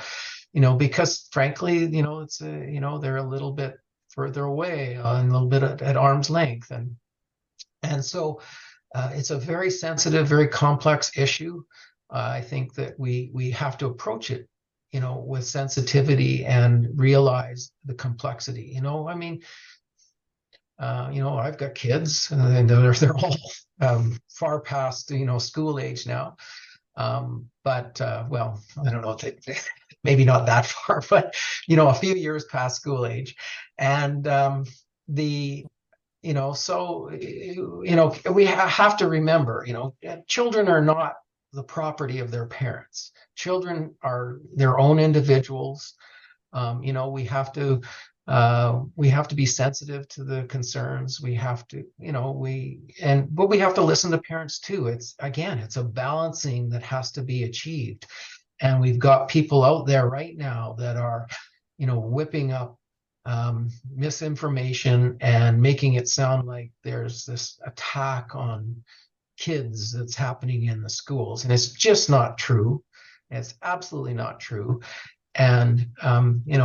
because frankly, it's they're a little bit further away, a little bit at arm's length, and so it's a very sensitive, very complex issue. I think that we have to approach it, with sensitivity and realize the complexity. I mean, I've got kids, and they're all far past school age now. But well, I don't know, maybe not that far, but a few years past school age, and so we have to remember, children are not the property of their parents. Children are their own individuals. We have to be sensitive to the concerns. We have to, but we have to listen to parents too. It's a balancing that has to be achieved. And we've got people out there right now that are, whipping up misinformation and making it sound like there's this attack on kids that's happening in the schools. And it's just not true. It's absolutely not true. And,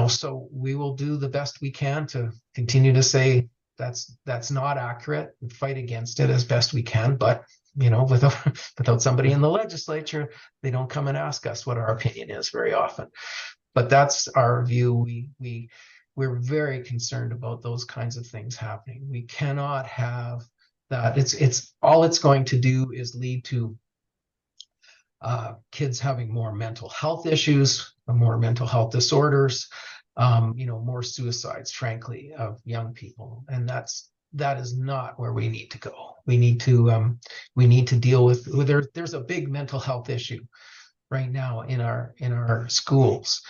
so we will do the best we can to continue to say that's not accurate and fight against it as best we can. But, without somebody in the legislature, they don't come and ask us what our opinion is very often. But that's our view. We're very concerned about those kinds of things happening. We cannot have that. It's all it's going to do is lead to kids having more mental health issues, more mental health disorders, more suicides, frankly, of young people, and that is not where we need to go. We need to deal with there's a big mental health issue right now in our schools.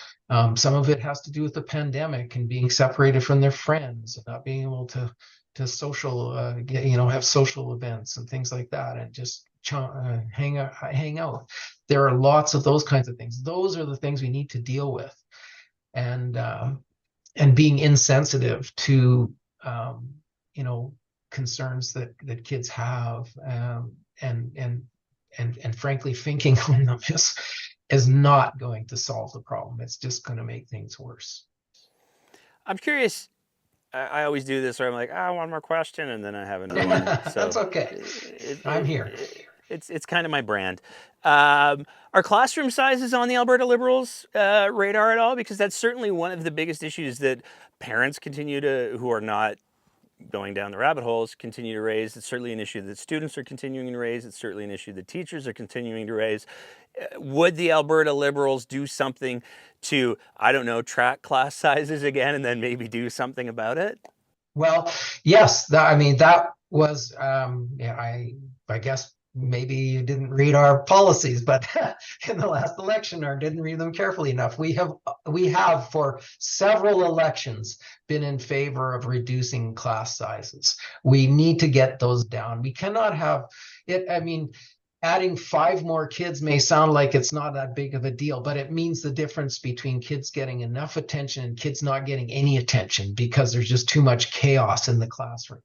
Some of it has to do with the pandemic and being separated from their friends, and not being able to social, have social events and things like that, and just hang out. There are lots of those kinds of things. Those are the things we need to deal with, and being insensitive to concerns that kids have, and frankly, thinking on them is not going to solve the problem. It's just going to make things worse. I'm curious. I always do this where I'm like, one more question, and then I have another one. That's So okay. I'm here. it's kind of my brand. Are classroom sizes on the Alberta Liberals' radar at all? Because that's certainly one of the biggest issues that parents who are not going down the rabbit holes, continue to raise. It's certainly an issue that students are continuing to raise. It's certainly an issue that teachers are continuing to raise. Would the Alberta Liberals do something to, I don't know, track class sizes again, and then maybe do something about it? Well, yes, that was, I guess maybe you didn't read our policies, but in the last election, or didn't read them carefully enough. We have for several elections been in favor of reducing class sizes. We need to get those down. We cannot have it. Adding 5 more kids may sound like it's not that big of a deal, but it means the difference between kids getting enough attention and kids not getting any attention, because there's just too much chaos in the classroom.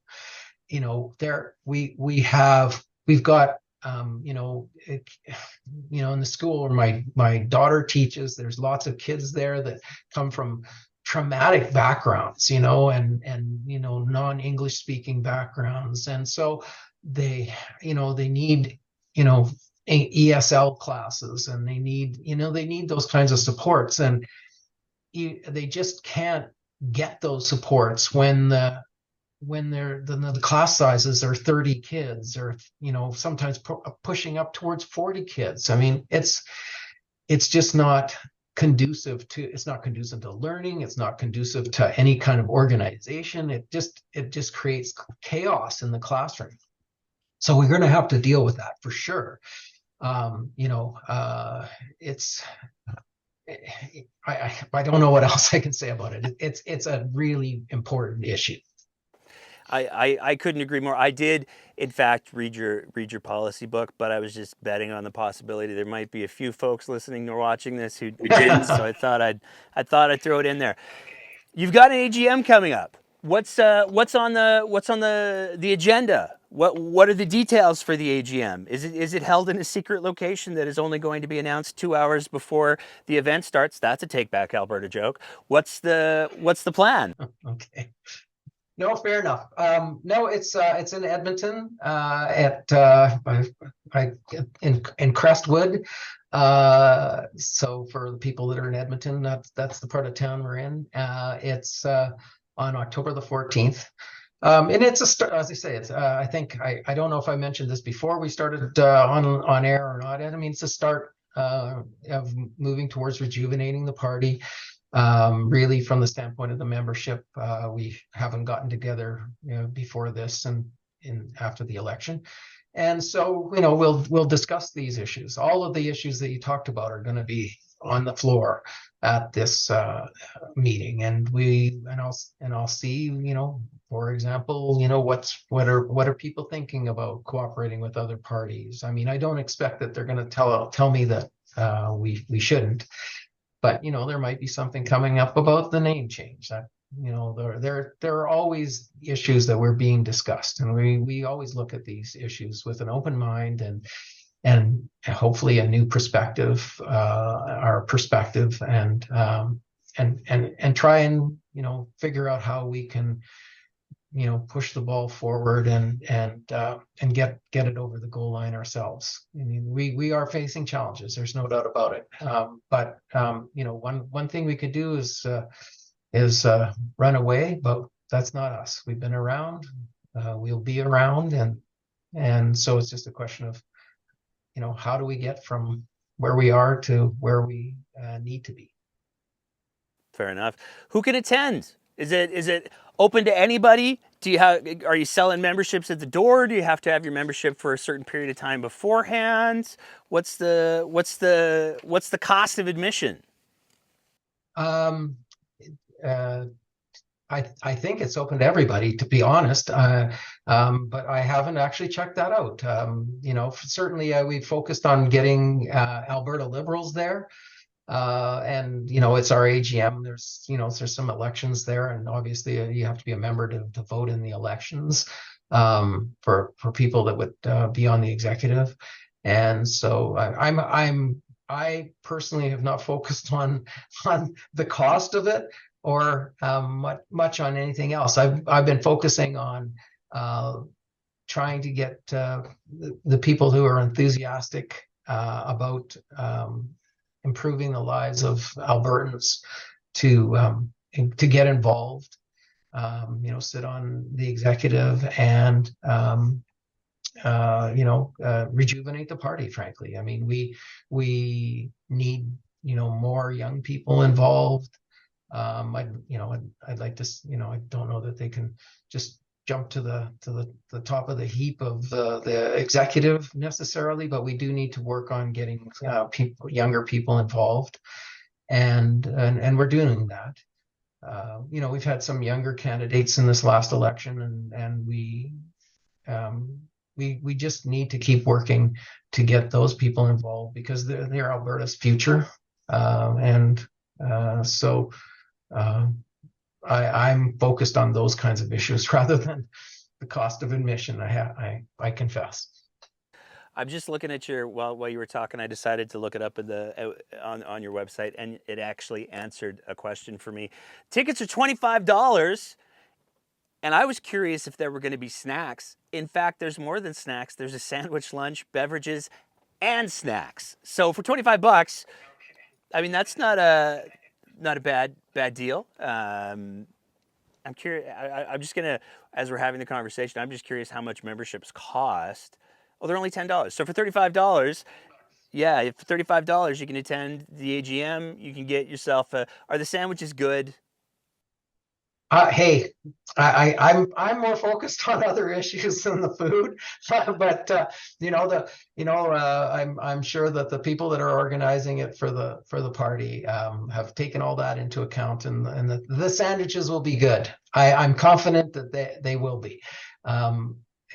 We've got in the school where my daughter teaches, there's lots of kids there that come from traumatic backgrounds, and non-English speaking backgrounds, and so they need ESL classes, and they need those kinds of supports, and they just can't get those supports when the class sizes are 30 kids, or sometimes pushing up towards 40 kids. It's just not conducive to learning. It's not conducive to any kind of organization. It just creates chaos in the classroom. So we're going to have to deal with that for sure. It's I don't know what else I can say about it. It's a really important issue. I couldn't agree more. I did, in fact, read your policy book, but I was just betting on the possibility there might be a few folks listening or watching this who didn't. So I thought I'd throw it in there. You've got an AGM coming up. What's on the agenda? What are the details for the AGM? Is it held in a secret location that is only going to be announced 2 hours before the event starts? That's a Take Back Alberta joke. What's the plan? Okay. No, fair enough. No, it's in Edmonton, in Crestwood. So for the people that are in Edmonton, that's the part of town we're in. It's on October the 14th. And it's as I say, it's I think I don't know if I mentioned this before we started on air or not. It's a start of moving towards rejuvenating the party. Really, from the standpoint of the membership, we haven't gotten together before this and after the election, and so we'll discuss these issues. All of the issues that you talked about are going to be on the floor at this meeting, and I'll see, for example, what are people thinking about cooperating with other parties. I don't expect that they're going to tell me that we shouldn't. But there might be something coming up about the name change. There are always issues that were being discussed, and we always look at these issues with an open mind and hopefully a new perspective, our perspective, and try and figure out how we can push the ball forward and get it over the goal line ourselves. We are facing challenges. There's no doubt about it. But one thing we could do is run away, but that's not us. We've been around. We'll be around, and so it's just a question of how do we get from where we are to where we need to be. Fair enough. Who can attend? Is it open to anybody? Are you selling memberships at the door? Do you have to have your membership for a certain period of time beforehand? What's the cost of admission? Um, uh, I think it's open to everybody, to be honest. But I haven't actually checked that out. Certainly we focused on getting Alberta Liberals there. And it's our AGM. There's some elections there, and obviously you have to be a member to vote in the elections for people that would be on the executive. And so I personally have not focused on the cost of it or much on anything else. I've been focusing on trying to get the people who are enthusiastic about improving the lives of Albertans to get involved, sit on the executive and rejuvenate the party. Frankly, I mean, we need more young people involved. I'd like to, I don't know that they can just jump to the top of the heap of the executive necessarily, but we do need to work on getting younger people involved, and we're doing that. We've had some younger candidates in this last election, and we just need to keep working to get those people involved because they're Alberta's future, and so. I'm focused on those kinds of issues rather than the cost of admission. I confess. I'm just looking at your while you were talking. I decided to look it up on your website, and it actually answered a question for me. Tickets are $25, and I was curious if there were going to be snacks. In fact, there's more than snacks. There's a sandwich, lunch, beverages, and snacks. So for $25, I mean that's not a bad deal. I'm curious. I'm just gonna, as we're having the conversation, I'm just curious how much memberships cost. Oh, they're only $10. So for $35, yeah, for $35 you can attend the AGM. You can get yourself a. Are the sandwiches good? Hey, I'm more focused on other issues than the food, but I'm sure that the people that are organizing it for the party have taken all that into account, and the sandwiches will be good. I'm confident that they will be,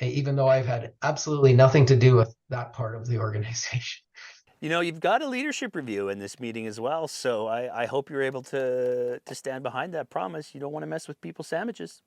even though I've had absolutely nothing to do with that part of the organization. You've got a leadership review in this meeting as well, so I hope you're able to stand behind that promise. You don't want to mess with people's sandwiches.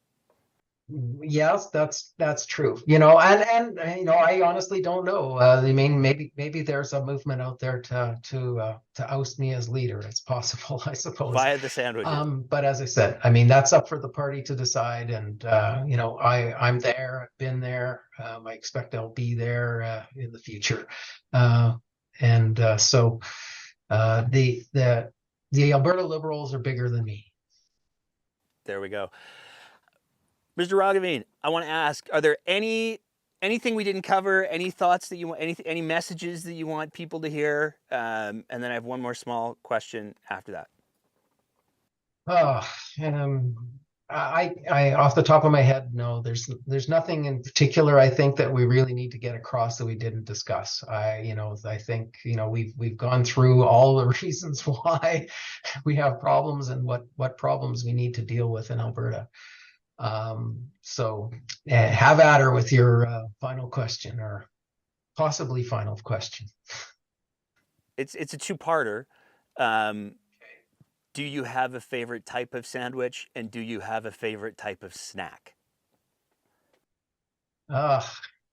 Yes, that's true. And I honestly don't know. I mean, maybe there's a movement out there to oust me as leader. It's possible, I suppose. Via the sandwiches. But as I said, I mean, that's up for the party to decide. And I'm there. I've been there. I expect I'll be there in the future. So the Alberta Liberals are bigger than me. There we go. Mr. Roggeveen, I want to ask: are there anything we didn't cover? Any thoughts that you want? Any messages that you want people to hear? And then I have one more small question after that. Oh, I off the top of my head, no, there's nothing in particular I think that we really need to get across that we didn't discuss. I think, we've gone through all the reasons why we have problems and what problems we need to deal with in Alberta. So have at her with your final question or possibly final question. It's a two-parter. Um, do you have a favorite type of sandwich, and do you have a favorite type of snack? Uh,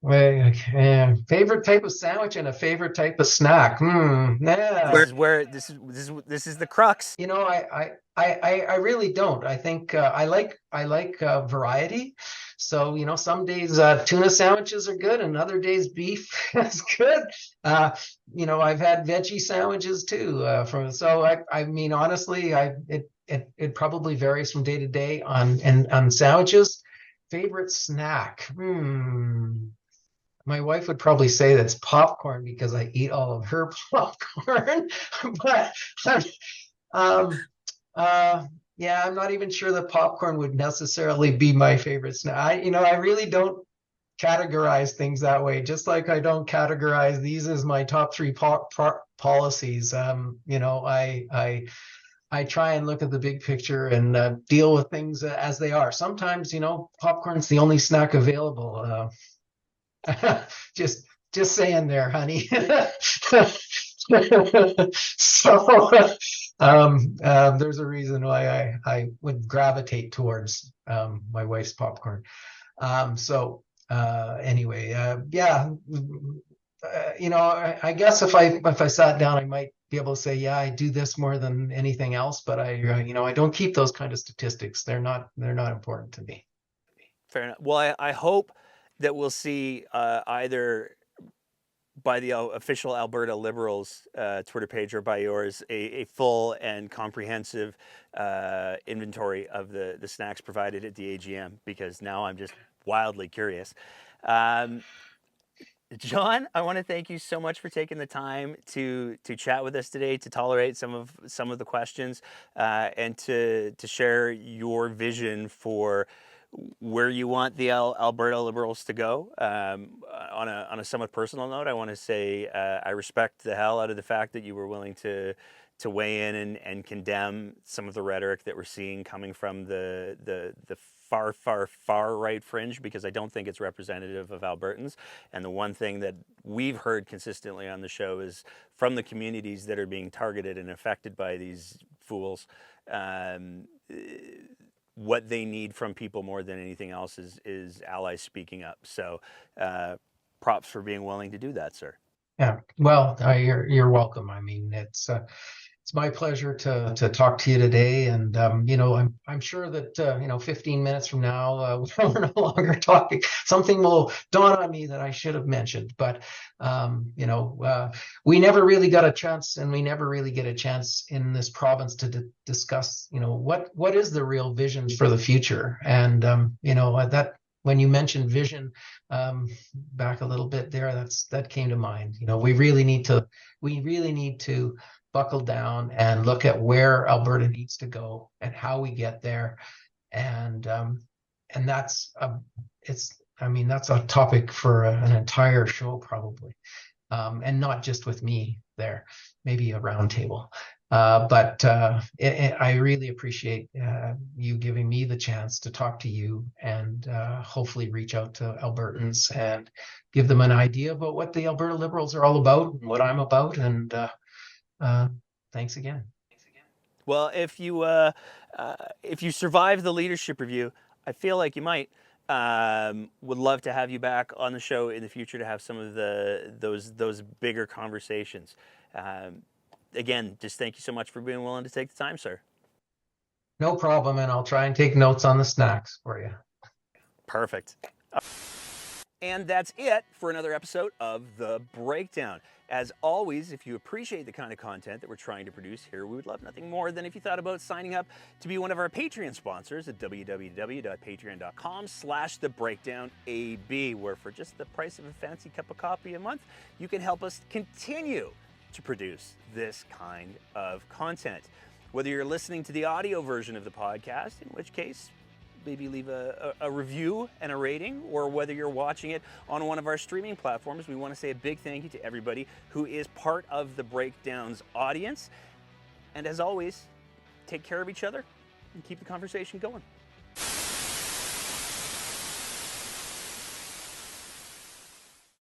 Favorite type of sandwich and a favorite type of snack. This Yeah. is where this is the crux. I really don't. I think I like variety. So some days tuna sandwiches are good, and other days beef is good. I've had veggie sandwiches too. I mean honestly, it probably varies from day to day on sandwiches. Favorite snack. My wife would probably say that's popcorn because I eat all of her popcorn. But um, Yeah, I'm not even sure that popcorn would necessarily be my favorite snack. I really don't categorize things that way. Just like I don't categorize these as my top three policies. I try and look at the big picture and deal with things as they are. Sometimes, popcorn's the only snack available. Just saying there, honey. So there's a reason why I would gravitate towards my wife's popcorn. Anyway, yeah, I guess if I sat down, I might be able to say, yeah, I do this more than anything else. But I don't keep those kind of statistics. They're not important to me. Fair enough. Well, I hope that we'll see either by the official Alberta Liberals Twitter page or by yours a full and comprehensive inventory of the snacks provided at the AGM, because now I'm just wildly curious. John, I want to thank you so much for taking the time to chat with us today, to tolerate some of the questions, and to share your vision for where you want the Alberta Liberals to go. On a somewhat personal note, I want to say I respect the hell out of the fact that you were willing to weigh in and condemn some of the rhetoric that we're seeing coming from the far right fringe, because I don't think it's representative of Albertans. And the one thing that we've heard consistently on the show is from the communities that are being targeted and affected by these fools, what they need from people more than anything else is allies speaking up. So props for being willing to do that, sir. Yeah, well, you're welcome. I mean, it's my pleasure to talk to you today, and I'm sure that 15 minutes from now we're no longer talking. Something will dawn on me that I should have mentioned, but we never really got a chance, and we never really get a chance in this province to discuss what is the real vision for the future, and that. When you mentioned vision, back a little bit there, that came to mind. We really need to buckle down and look at where Alberta needs to go and how we get there. And that's that's a topic for an entire show probably, and not just with me there, maybe a roundtable. But I really appreciate you giving me the chance to talk to you and hopefully reach out to Albertans and give them an idea about what the Alberta Liberals are all about and what I'm about. And thanks again. Well, if you survive the leadership review, I feel like you might. Would love to have you back on the show in the future to have some of those bigger conversations. Again, just thank you so much for being willing to take the time, sir. No problem, and I'll try and take notes on the snacks for you. Perfect. And that's it for another episode of The Breakdown. As always, if you appreciate the kind of content that we're trying to produce here, we would love nothing more than if you thought about signing up to be one of our Patreon sponsors at www.patreon.com/thebreakdownab, where for just the price of a fancy cup of coffee a month, you can help us continue to produce this kind of content. Whether you're listening to the audio version of the podcast, in which case maybe leave a review and a rating, or whether you're watching it on one of our streaming platforms, we want to say a big thank you to everybody who is part of the Breakdown's audience. And as always, take care of each other and keep the conversation going.